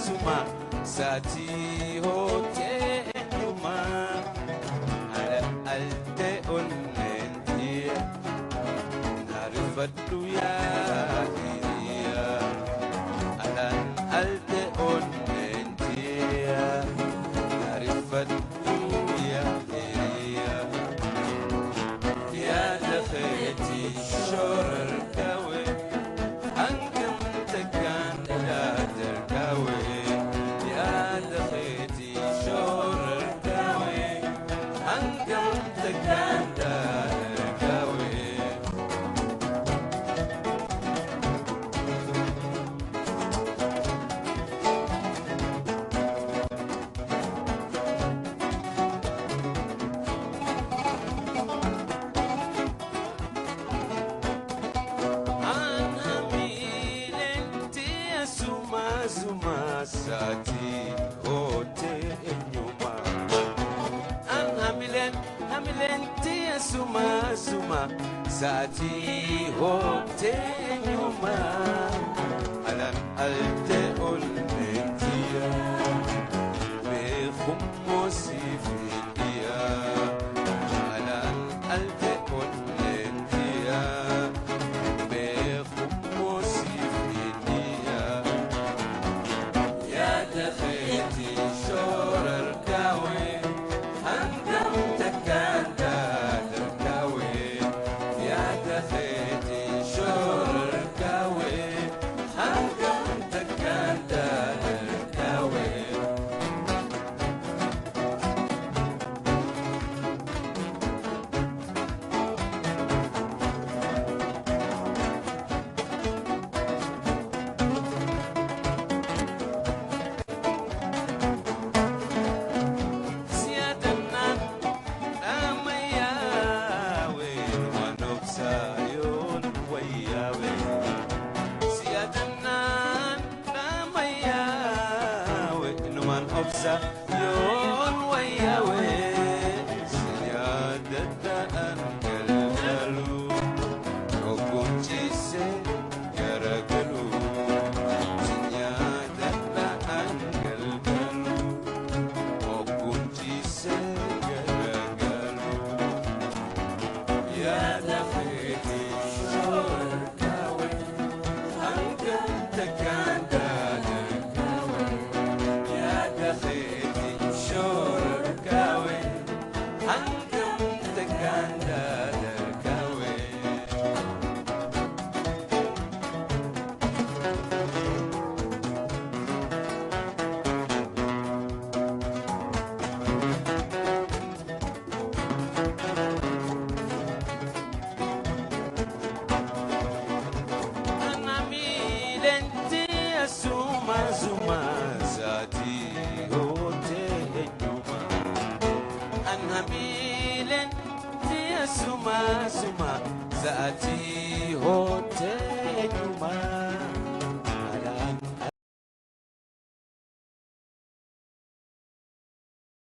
suma sati hote nyuma ala alte onentia narifatu ya iria ala alte onentia narifatu ya iria ya dakheti shor kawe ankum takan la terkawe ya dakheti shor kawe ankum takan la terkawe Zuma sati hote nyuma hamilen tia suma sati hote nyuma alan alte olmentia me khummosi fiya alan alte olmentia me khummosi fiya دخيتي شور الكاوي أنتم تكانتا تركاوي يا دخيتي شور الكاوي أنتم تكانتا تركاوي yon wayawe siyadata angalgalu kokunchise garagalu siyadata angalgalu kokunchise garagalu ya dakhiti shorkawe ankam takanda دخيتي شور كاوي أنكم تكاندا دركاوي أنا ميلنتي سوما سوما زاتي hamilen tia suma suma zati hote nyuma